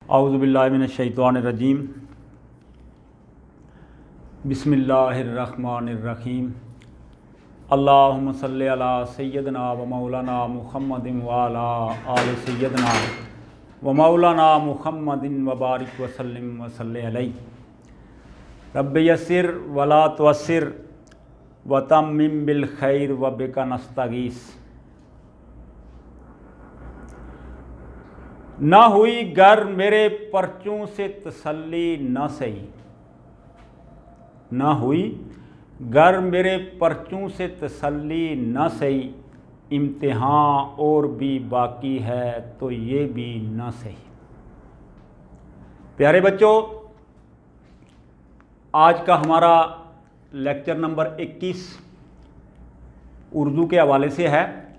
औज़ुबिल्लाहि मिनश्शैतानिर्रजीम बिस्मिल्लाहिर्रहमानिर्रहीम। अल्लाहुम्मा सल्लि अला सय्यदना व मौलाना मुहम्मदिन व अला आलि सय्यदना व मौलाना मुहम्मदिन व बारिक व सल्लिम व सल्लि अलैहि। रब्बि यस्सिर वला तुअस्सिर व तम्मिम बिल खैर व बिका नस्तगीस। न हुई गर मेरे परचों से तसल्ली न सही, न हुई गर मेरे परचों से तसल्ली न सही, इम्तिहान और भी बाकी है तो ये भी न सही। प्यारे बच्चों, आज का हमारा लेक्चर नंबर 21 उर्दू के हवाले से है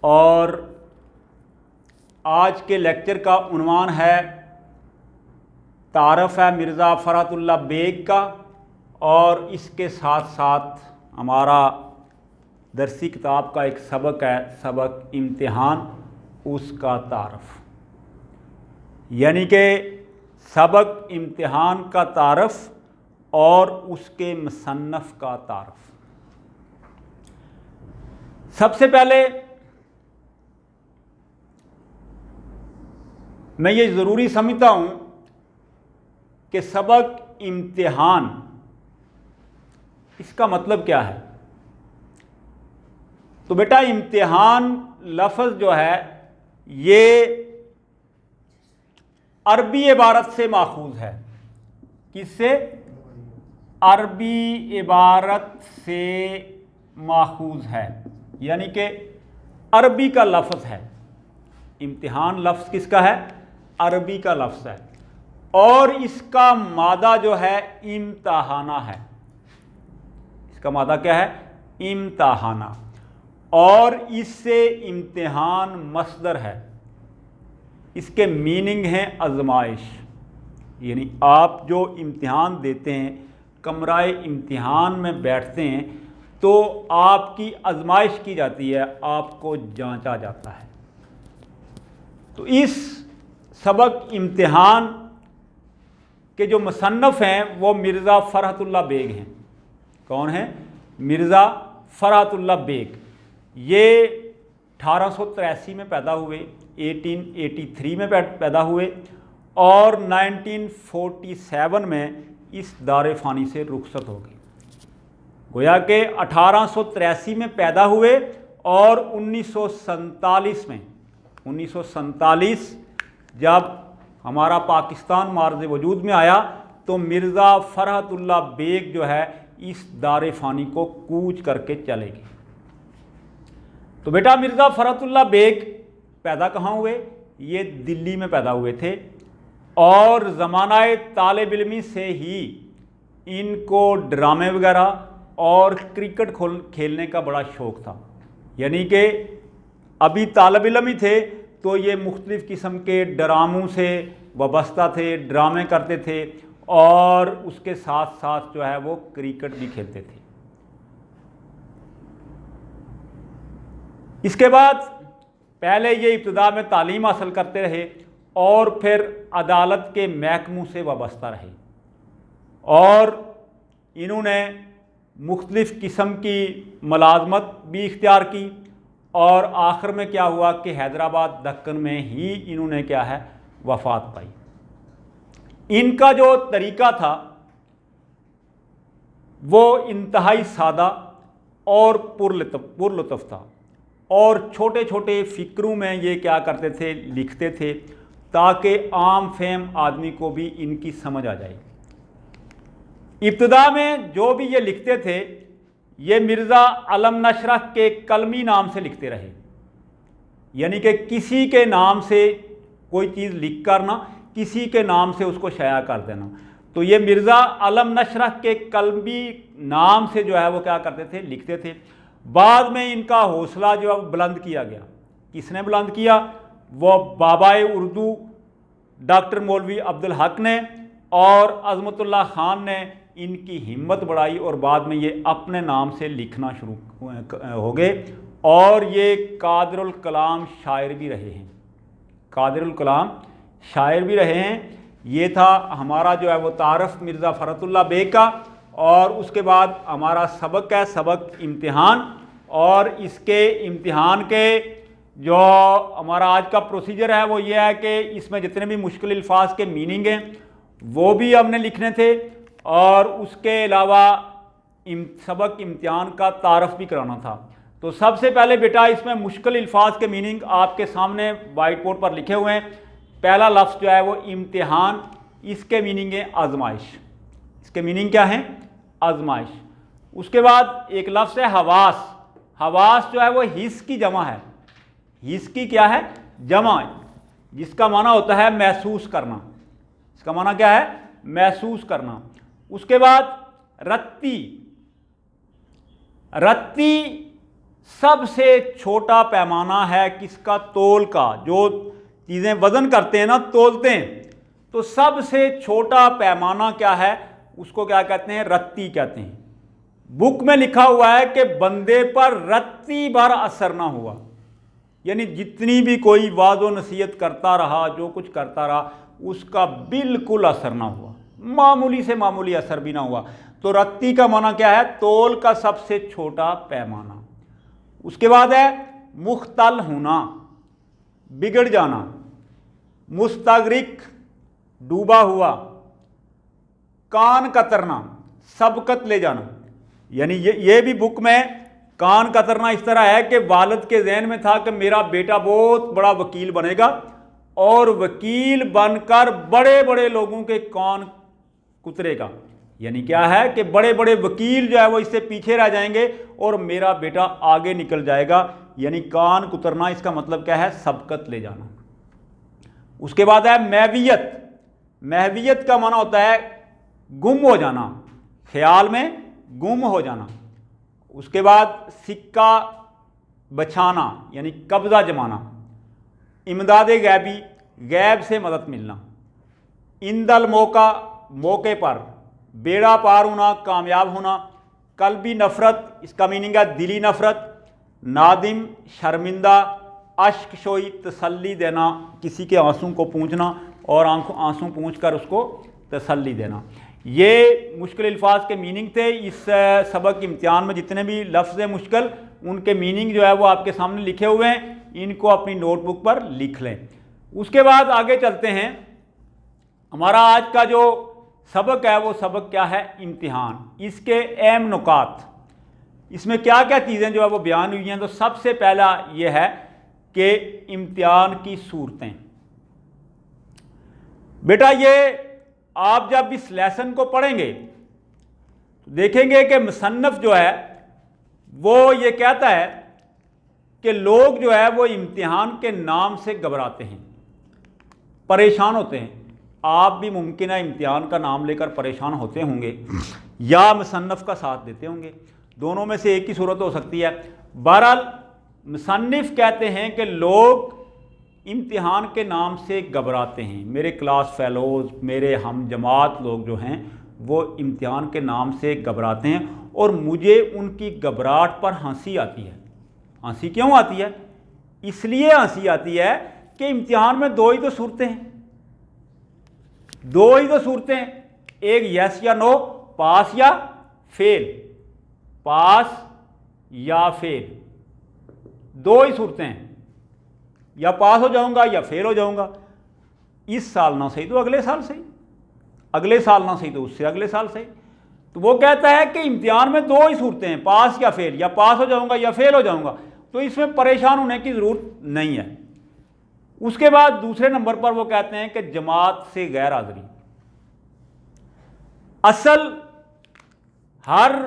और आज के लेक्चर का उन्वान है तारफ़ है मिर्ज़ा फ़रातुल्लाह बेग का, और इसके साथ साथ हमारा दरसी किताब का एक सबक है, सबक इम्तिहान, उसका तारफ़, यानी कि सबक इम्तिहान का तारफ़ और उसके मुसन्नफ़ का तारफ़। सबसे पहले मैं ये ज़रूरी समझता हूँ कि सबक इम्तिहान, इसका मतलब क्या है। तो बेटा, इम्तिहान लफ्ज़ जो है ये अरबी इबारत से माखूज़ है। किससे? अरबी इबारत से माखूज़ है, यानी कि अरबी का लफ्ज़ है। इम्तिहान लफ्ज़ किसका है? अरबी का लफ्ज़ है, और इसका मादा जो है इम्तहाना है। इसका मादा क्या है? इम्तहाना, और इससे इम्तिहान मस्दर है। इसके मीनिंग हैं आजमाइश, यानी आप जो इम्तिहान देते हैं, कमराए इम्तिहान में बैठते हैं तो आपकी आजमाइश की जाती है, आपको जांचा जाता है। तो इस सबक इम्तिहान के जो मुसन्नफ़ हैं वो मिर्ज़ा फ़रातुल्लाह बेग हैं। कौन है? मिर्ज़ा फ़रातुल्लाह बेग। ये 1883 में पैदा हुए, 1883 में पैदा हुए, और 1947 में इस दारे फ़ानी से रुखसत हो गए। गोया कि 1883 में पैदा हुए और 1947 जब हमारा पाकिस्तान मार्ज़ वजूद में आया तो मिर्ज़ा फ़रातुल्लाह बेग जो है इस दारे फ़ानी को कूच करके चले गए। तो बेटा, मिर्ज़ा फ़रातुल्लाह बेग पैदा कहाँ हुए? ये दिल्ली में पैदा हुए थे, और ज़मानाए तालिब इल्मी से ही इनको ड्रामे वगैरह और क्रिकेट खेलने का बड़ा शौक़ था। यानी कि अभी तालिब इल्म ही थे तो ये मुख्तलिफ़ किस्म के ड्रामों से वाबस्ता थे, ड्रामे करते थे, और उसके साथ साथ जो है वो क्रिकेट भी खेलते थे। इसके बाद पहले ये इब्तिदा में तालीम हासिल करते रहे और फिर अदालत के महकमों से वाबस्ता रहे, और इन्होंने मुख्तलिफ़ किस्म की मुलाजमत भी इख्तियार की, और आखिर में क्या हुआ कि हैदराबाद दक्कन में ही इन्होंने क्या है वफ़ात पाई। इनका जो तरीक़ा था वो इंतहाई सादा और पुरलुत्फ़ था, और छोटे छोटे फ़िक्रों में ये क्या करते थे, लिखते थे, ताकि आम फेम आदमी को भी इनकी समझ आ जाए। इब्तिदा में जो भी ये लिखते थे ये मिर्ज़ा अलम नशरह के कलमी नाम से लिखते रहे, यानी कि किसी के नाम से कोई चीज़ लिख कर ना किसी के नाम से उसको शाया कर देना। तो ये मिर्ज़ा अलम नशरह के कलमी नाम से जो है वो क्या करते थे, लिखते थे। बाद में इनका हौसला जो है बुलंद किया गया। किसने बुलंद किया? वो बाबाए उर्दू डॉक्टर मौलवी अब्दुल हक ने और अज़मतुल्लाह खान ने इनकी हिम्मत बढ़ाई, और बाद में ये अपने नाम से लिखना शुरू हो गए, और ये कादिरुल कलाम शायर भी रहे हैं। कादिरुल कलाम शायर भी रहे हैं। ये था हमारा जो है वो तारफ़ मिर्ज़ा फ़रतुल्लाह बेग का। और उसके बाद हमारा सबक है, सबक इम्तिहान। और इसके इम्तिहान के जो हमारा आज का प्रोसीजर है वो ये है कि इसमें जितने भी मुश्किल अल्फाज के मीनिंग हैं वो भी हमने लिखने थे, और उसके अलावा सबक इम्तिहान का तारफ़ भी कराना था। तो सबसे पहले बेटा इसमें मुश्किल अल्फाज के मीनिंग आपके सामने वाइट बोर्ड पर लिखे हुए हैं। पहला लफ्ज़ जो है वो इम्तिहान, इसके मीनिंग है आजमाइश। इसके मीनिंग क्या है? आजमाइश। उसके बाद एक लफ्ज़ है हवास। हवास जो है वो हिस्स की जमा है। हिस्स की क्या है? जमा, जिसका माना होता है महसूस करना। इसका माना क्या है? महसूस करना। उसके बाद रत्ती। रत्ती सबसे छोटा पैमाना है किसका? तोल का। जो चीज़ें वज़न करते हैं ना, तोलते हैं, तो सबसे छोटा पैमाना क्या है? उसको क्या कहते हैं? रत्ती कहते हैं। बुक में लिखा हुआ है कि बंदे पर रत्ती भर असर ना हुआ, यानी जितनी भी कोई वाज़ो नसीहत करता रहा, जो कुछ करता रहा, उसका बिल्कुल असर ना हुआ, मामूली से मामूली असर भी ना हुआ। तो रत्ती का माना क्या है? तोल का सबसे छोटा पैमाना। उसके बाद है मुख्तल होना, बिगड़ जाना। मुस्तगरिक, डूबा हुआ। कान कतरना, सबकत ले जाना। यानी ये भी बुक में कान कतरना इस तरह है कि वालिद के ज़हन में था कि मेरा बेटा बहुत बड़ा वकील बनेगा और वकील बनकर बड़े बड़े लोगों के कान कुतरेगा। यानी क्या है कि बड़े बड़े वकील जो है वो इससे पीछे रह जाएंगे और मेरा बेटा आगे निकल जाएगा। यानी कान कुतरना, इसका मतलब क्या है? सबकत ले जाना। उसके बाद है महवियत। महवियत का माना होता है गुम हो जाना, ख्याल में गुम हो जाना। उसके बाद सिक्का बछाना, यानी कब्जा जमाना। इमदाद गैबी, गैब से मदद मिलना। इंदल मौका, मौके पर। बेड़ा पार होना, कामयाब होना। कल्बी नफ़रत, इसका मीनिंग है दिली नफ़रत। नादिम, शर्मिंदा। अश्क शोई, तसल्ली देना, किसी के आंसू को पूंछना और आंसू पूंछ कर उसको तसल्ली देना। ये मुश्किल अल्फाज के मीनिंग थे। इस सबक इम्तिहान में जितने भी लफ्ज़ हैं मुश्किल, उनके मीनिंग जो है वो आपके सामने लिखे हुए हैं। इनको अपनी नोटबुक पर लिख लें। उसके बाद आगे चलते हैं। हमारा आज का जो सबक है वो सबक क्या है? इम्तिहान। इसके अहम नुकात, इसमें क्या क्या चीज़ें जो है वो बयान हुई हैं। तो सबसे पहला ये है कि इम्तिहान की सूरतें। बेटा ये आप जब इस लेसन को पढ़ेंगे तो देखेंगे कि मुसन्नफ़ जो है वो ये कहता है कि लोग जो है वो इम्तिहान के नाम से घबराते हैं, परेशान होते हैं। आप भी मुमकिन है इम्तिहान का नाम लेकर परेशान होते होंगे या मुसन्नफ़ का साथ देते होंगे, दोनों में से एक ही सूरत हो सकती है। बहरहाल मुसन्निफ़ कहते हैं कि लोग इम्तिहान के नाम से घबराते हैं। मेरे क्लास फेलोज़, मेरे हम जमात लोग जो हैं वो इम्तिहान के नाम से घबराते हैं और मुझे उनकी घबराहट पर हंसी आती है। हंसी क्यों आती है? इसलिए हंसी आती है कि इम्तिहान में दो ही तो सूरतें हैं, दो ही तो सूरतें हैं, एक यस या नो, पास या फेल, पास या फेल, दो ही सूरतें हैं। या पास हो जाऊंगा या फेल हो जाऊंगा। इस साल ना सही तो अगले साल सही, अगले साल ना सही तो उससे अगले साल सही। तो वो कहता है कि इम्तिहान में दो ही सूरतें हैं, पास या फेल, या पास हो जाऊंगा या फेल हो जाऊंगा। तो इसमें परेशान होने की ज़रूरत नहीं है। उसके बाद दूसरे नंबर पर वो कहते हैं कि जमात से गैर हाज़िरी। असल हर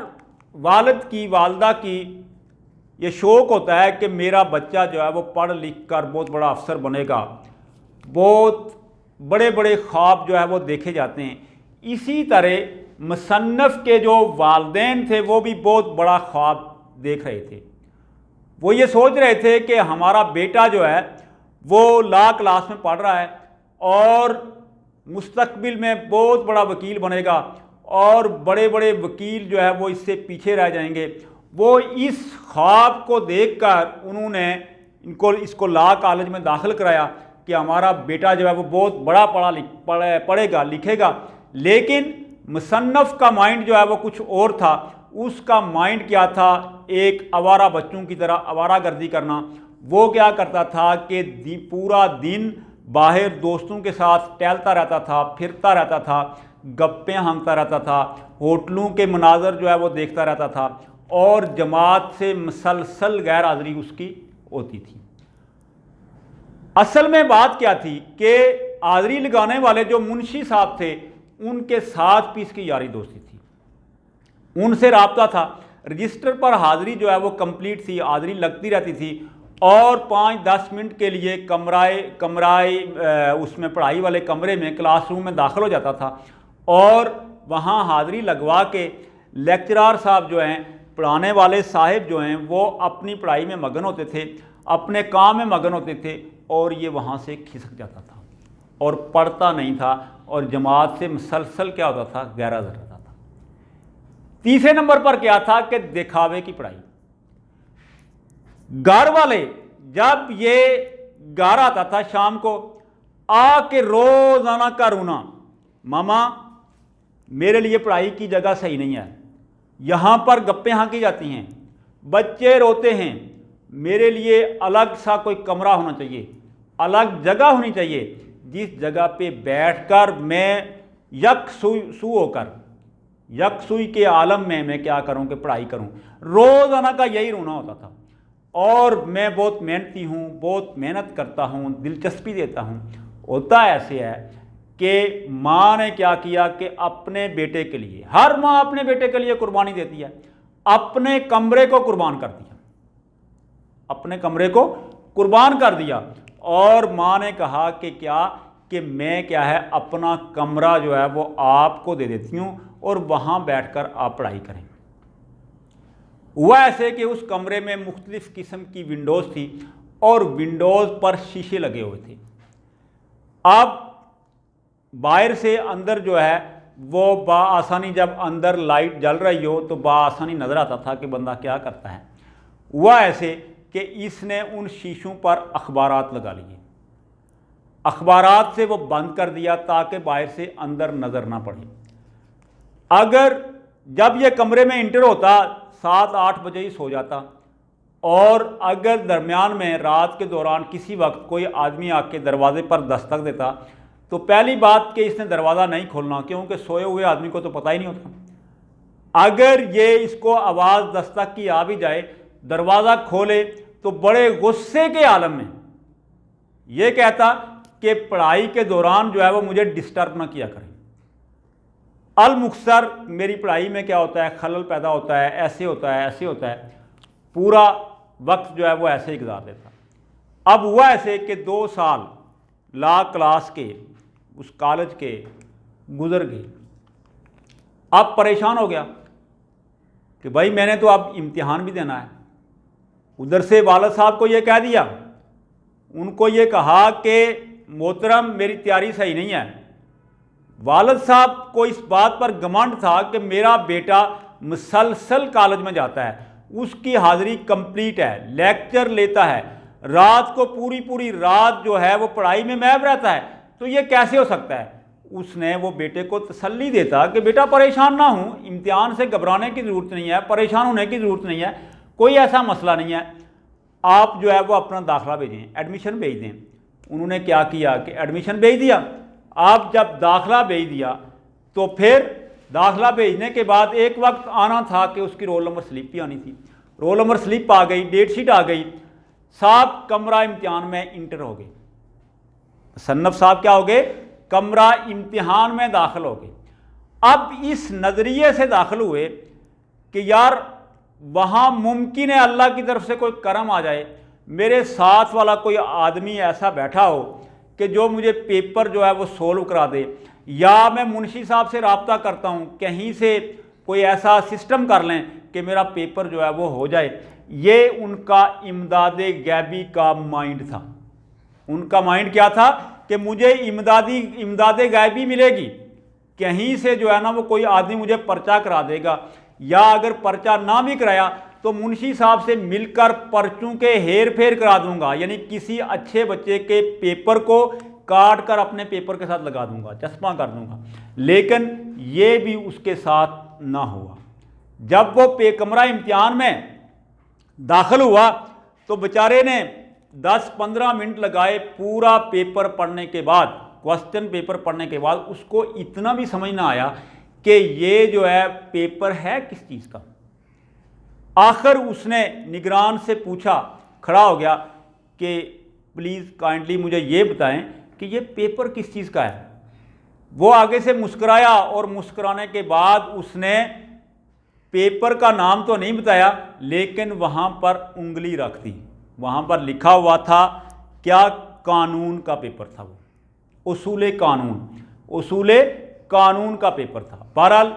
वालिद की, वालदा की ये शौक़ होता है कि मेरा बच्चा जो है वो पढ़ लिख कर बहुत बड़ा अफसर बनेगा। बहुत बड़े बड़े ख्वाब जो है वो देखे जाते हैं। इसी तरह मुसन्नफ़ के जो वालिदैन थे वो भी बहुत बड़ा ख्वाब देख रहे थे। वो ये सोच रहे थे कि हमारा बेटा जो है वो लॉ क्लास में पढ़ रहा है और मुस्तकबिल में बहुत बड़ा वकील बनेगा और बड़े बड़े वकील जो है वो इससे पीछे रह जाएंगे। वो इस ख्वाब को देखकर उन्होंने इसको लॉ कॉलेज में दाखिल कराया कि हमारा बेटा जो है वो बहुत बड़ा पढ़ेगा लिखेगा, लेकिन मुसन्नफ़ का माइंड जो है वो कुछ और था। उसका माइंड क्या था, एक आवारा बच्चों की तरह आवारागर्दी करना। वो क्या करता था कि पूरा दिन बाहर दोस्तों के साथ टहलता रहता था, फिरता रहता था, गप्पें हाँकता रहता था, होटलों के मनाजर जो है वो देखता रहता था, और जमात से मुसलसल गैर हाज़िरी उसकी होती थी। असल में बात क्या थी कि हाज़िरी लगाने वाले जो मुंशी साहब थे उनके साथ भी इसकी यारी दोस्ती थी, उनसे राब्ता था। रजिस्टर पर हाज़िरी जो है वो कंप्लीट थी, हाज़िरी लगती रहती थी, और 5-10 मिनट के लिए कमराए उसमें पढ़ाई वाले कमरे में क्लासरूम में दाखिल हो जाता था, और वहाँ हाज़िरी लगवा के लेक्चरार साहब जो हैं, पढ़ाने वाले साहिब जो हैं, वो अपनी पढ़ाई में मगन होते थे, अपने काम में मगन होते थे, और ये वहाँ से खिसक जाता था और पढ़ता नहीं था, और जमात से मुसलसल क्या होता था, गैर हाज़िर रहता था। तीसरे नंबर पर क्या था कि दिखावे की पढ़ाई। घर वाले जब ये घर आता था शाम को, आके रोजाना का रोना, मामा मेरे लिए पढ़ाई की जगह सही नहीं है, यहाँ पर गप्पें हाँकी जाती हैं, बच्चे रोते हैं, मेरे लिए अलग सा कोई कमरा होना चाहिए, अलग जगह होनी चाहिए जिस जगह पे बैठकर मैं यकसुई होकर यकसुई के आलम में मैं क्या करूं कि पढ़ाई करूं। रोज़ाना का यही रोना होता था। और मैं बहुत मेहनती हूँ, बहुत मेहनत करता हूँ, दिलचस्पी देता हूँ। होता ऐसे है कि माँ ने क्या किया कि अपने बेटे के लिए, हर माँ अपने बेटे के लिए कुर्बानी देती है, अपने कमरे को कुर्बान कर दिया, अपने कमरे को कुर्बान कर दिया। और माँ ने कहा कि क्या कि मैं क्या है अपना कमरा जो है वो आपको दे देती हूँ और वहाँ बैठकर आप पढ़ाई करें। हुआ ऐसे कि उस कमरे में मुख्तलिफ किस्म की विंडोज़ थी और विंडोज़ पर शीशे लगे हुए थे। अब बाहर से अंदर जो है वो बाआसानी, जब अंदर लाइट जल रही हो तो बाआसानी नज़र आता था कि बंदा क्या करता है। हुआ ऐसे कि इसने उन शीशों पर अखबारात लगा लिए, अखबारात से वो बंद कर दिया ताकि बाहर से अंदर नज़र ना पड़े। अगर जब ये कमरे में इंटर होता 7-8 बजे ही सो जाता, और अगर दरमियान में रात के दौरान किसी वक्त कोई आदमी आके दरवाजे पर दस्तक देता तो पहली बात कि इसने दरवाज़ा नहीं खोलना, क्योंकि सोए हुए आदमी को तो पता ही नहीं होता। अगर ये इसको आवाज़ दस्तक की आ भी जाए, दरवाज़ा खोले तो बड़े गुस्से के आलम में ये कहता कि पढ़ाई के दौरान जो है वो मुझे डिस्टर्ब ना किया करें। अल मुख्तर मेरी पढ़ाई में क्या होता है, खलल पैदा होता है, ऐसे होता है, ऐसे होता है, पूरा वक्त जो है वो ऐसे ही गुजार देता। अब हुआ ऐसे कि 2 साल लॉ क्लास के उस कॉलेज के गुजर गए। अब परेशान हो गया कि भाई मैंने तो अब इम्तिहान भी देना है। उधर से वालिद साहब को ये कह दिया, उनको ये कहा कि मोहतरम मेरी तैयारी सही नहीं है। वालिद साहब को इस बात पर घमंड था कि मेरा बेटा मुसलसल कॉलेज में जाता है, उसकी हाज़िरी कंप्लीट है, लेक्चर लेता है, रात को पूरी रात जो है वो पढ़ाई में महव रहता है, तो ये कैसे हो सकता है। उसने वो बेटे को तसल्ली देता कि बेटा परेशान ना हो, इम्तिहान से घबराने की ज़रूरत नहीं है, परेशान होने की ज़रूरत नहीं है, कोई ऐसा मसला नहीं है, आप जो है वो अपना दाखिला भेजें, एडमिशन भेज दें। उन्होंने क्या किया कि एडमिशन भेज दिया। आप जब दाखिला भेज दिया तो फिर दाखिला भेजने के बाद एक वक्त आना था कि उसकी रोल नंबर स्लिप भी आनी थी। रोल नंबर स्लिप आ गई, डेट शीट आ गई, साहब कमरा इम्तिहान में इंटर हो गए। सन्नफ साहब क्या हो गए, कमरा इम्तिहान में दाखिल हो गए। अब इस नज़रिए से दाखिल हुए कि यार वहाँ मुमकिन है अल्लाह की तरफ से कोई करम आ जाए, मेरे साथ वाला कोई आदमी ऐसा बैठा हो कि जो मुझे पेपर जो है वो सोल्व करा दे, या मैं मुंशी साहब से रब्ता करता हूँ, कहीं से कोई ऐसा सिस्टम कर लें कि मेरा पेपर जो है वो हो जाए। ये उनका इमदादे गैबी का माइंड था। उनका माइंड क्या था कि मुझे इमदादे गैबी मिलेगी, कहीं से जो है ना वो कोई आदमी मुझे पर्चा करा देगा, या अगर पर्चा ना भी कराया तो मुंशी साहब से मिलकर पर्चों के हेर फेर करा दूंगा, यानी किसी अच्छे बच्चे के पेपर को काट कर अपने पेपर के साथ लगा दूंगा, चश्मा कर दूंगा। लेकिन ये भी उसके साथ ना हुआ। जब वो कमरा इम्तिहान में दाखिल हुआ तो बेचारे ने 10-15 मिनट लगाए पूरा पेपर पढ़ने के बाद, क्वेश्चन पेपर पढ़ने के बाद उसको इतना भी समझ ना आया कि ये जो है पेपर है किस चीज़ का। आखिर उसने निगरान से पूछा, खड़ा हो गया कि प्लीज़ काइंडली मुझे ये बताएं कि ये पेपर किस चीज़ का है। वो आगे से मुस्कुराया और मुस्कुराने के बाद उसने पेपर का नाम तो नहीं बताया, लेकिन वहाँ पर उंगली रख दी। वहाँ पर लिखा हुआ था क्या, कानून का पेपर था, वो उसूले कानून का पेपर था। बहरहाल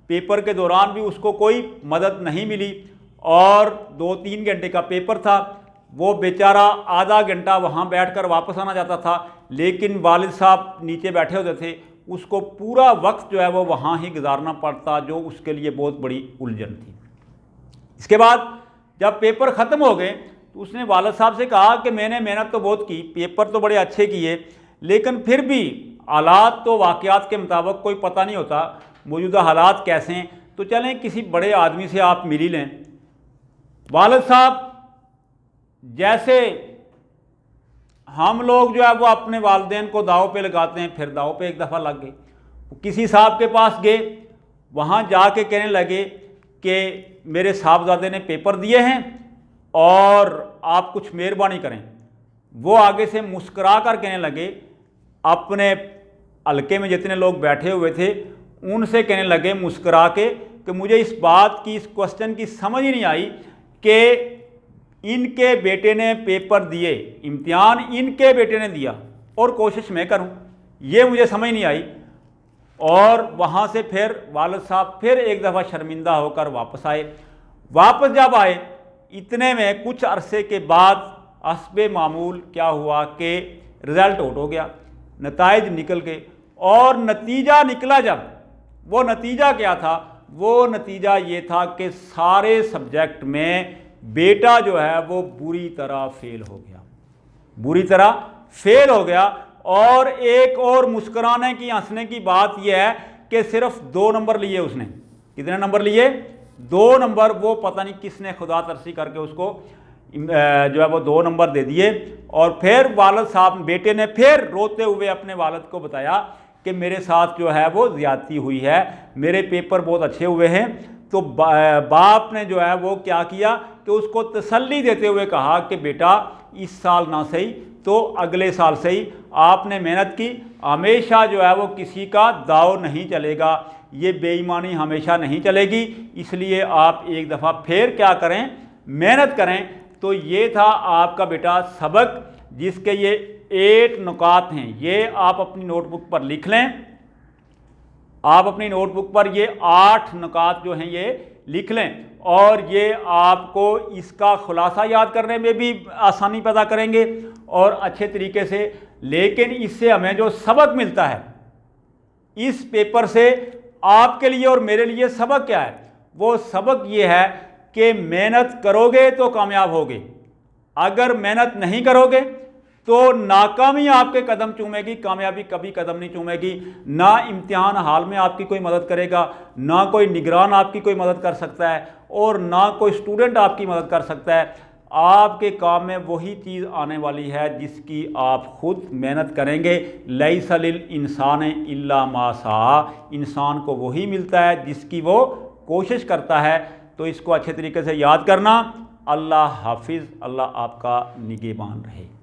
पेपर के दौरान भी उसको कोई मदद नहीं मिली और 2-3 घंटे का पेपर था। वो बेचारा आधा घंटा वहाँ बैठकर वापस आना चाहता था, लेकिन वालिद साहब नीचे बैठे होते थे, उसको पूरा वक्त जो है वो वहाँ ही गुजारना पड़ता, जो उसके लिए बहुत बड़ी उलझन थी। इसके बाद जब पेपर ख़त्म हो गए तो उसने वालिद साहब से कहा कि मैंने मेहनत तो बहुत की, पेपर तो बड़े अच्छे किए, लेकिन फिर भी हालात तो वाक़यात के मुताबिक कोई पता नहीं होता मौजूदा हालात कैसे हैं, तो चलें किसी बड़े आदमी से आप मिल ही लें। वालिद साहब जैसे हम लोग जो है वो अपने वालिदैन को दाव पे लगाते हैं, फिर दाव पे एक दफ़ा लग गए। किसी साहब के पास गए, वहाँ जाके कहने लगे कि मेरे साहबजादे ने पेपर दिए हैं और आप कुछ मेहरबानी करें। वो आगे से मुस्करा कर कहने लगे, अपने हल्के में जितने लोग बैठे हुए थे उनसे कहने लगे मुस्करा के कि मुझे इस बात की, इस क्वेश्चन की समझ ही नहीं आई कि इनके बेटे ने पेपर दिए, इम्तिहान इनके बेटे ने दिया और कोशिश मैं करूं, ये मुझे समझ नहीं आई। और वहाँ से फिर वालिद साहब फिर एक दफ़ा शर्मिंदा होकर वापस आए। वापस जब आए, इतने में कुछ अरसे के बाद हस्बे मामूल क्या हुआ कि रिज़ल्ट आउट हो गया, नताइज निकल गए। और नतीजा निकला जब, वो नतीजा क्या था, वो नतीजा ये था कि सारे सब्जेक्ट में बेटा जो है वो बुरी तरह फेल हो गया। और एक और मुस्कुराने की, हंसने की बात यह है कि सिर्फ 2 नंबर लिए उसने। कितने नंबर लिए? 2 नंबर। वो पता नहीं किसने खुदा तरसी करके उसको जो है वो 2 नंबर दे दिए। और फिर वालिद साहब, बेटे ने फिर रोते हुए अपने वालिद को बताया कि मेरे साथ जो है वो ज़्यादती हुई है, मेरे पेपर बहुत अच्छे हुए हैं। तो बाप ने जो है वो क्या किया कि उसको तसल्ली देते हुए कहा कि बेटा इस साल ना सही तो अगले साल सही, आपने मेहनत की, हमेशा जो है वो किसी का दाव नहीं चलेगा, ये बेईमानी हमेशा नहीं चलेगी, इसलिए आप एक दफ़ा फिर क्या करें, मेहनत करें। तो ये था आपका बेटा सबक, जिसके ये 8 नुकात हैं। ये आप अपनी नोटबुक पर लिख लें। आप अपनी नोटबुक पर ये 8 नुकात जो हैं ये लिख लें, और ये आपको इसका खुलासा याद करने में भी आसानी पैदा करेंगे और अच्छे तरीके से। लेकिन इससे हमें जो सबक मिलता है इस पेपर से, आपके लिए और मेरे लिए सबक क्या है? वो सबक ये है कि मेहनत करोगे तो कामयाब होगे, अगर मेहनत नहीं करोगे तो नाकामी आपके कदम चूमेगी, कामयाबी कभी कदम नहीं चूमेगी। ना इम्तिहान हाल में आपकी कोई मदद करेगा, ना कोई निगरान आपकी कोई मदद कर सकता है, और ना कोई स्टूडेंट आपकी मदद कर सकता है। आपके काम में वही चीज़ आने वाली है जिसकी आप खुद मेहनत करेंगे। लैसा लिल इंसान इल्ला मा सा, इंसान को वही मिलता है जिसकी वो कोशिश करता है। तो इसको अच्छे तरीके से याद करना। अल्लाह हाफिज़। अल्लाह आपका निगहबान रहे।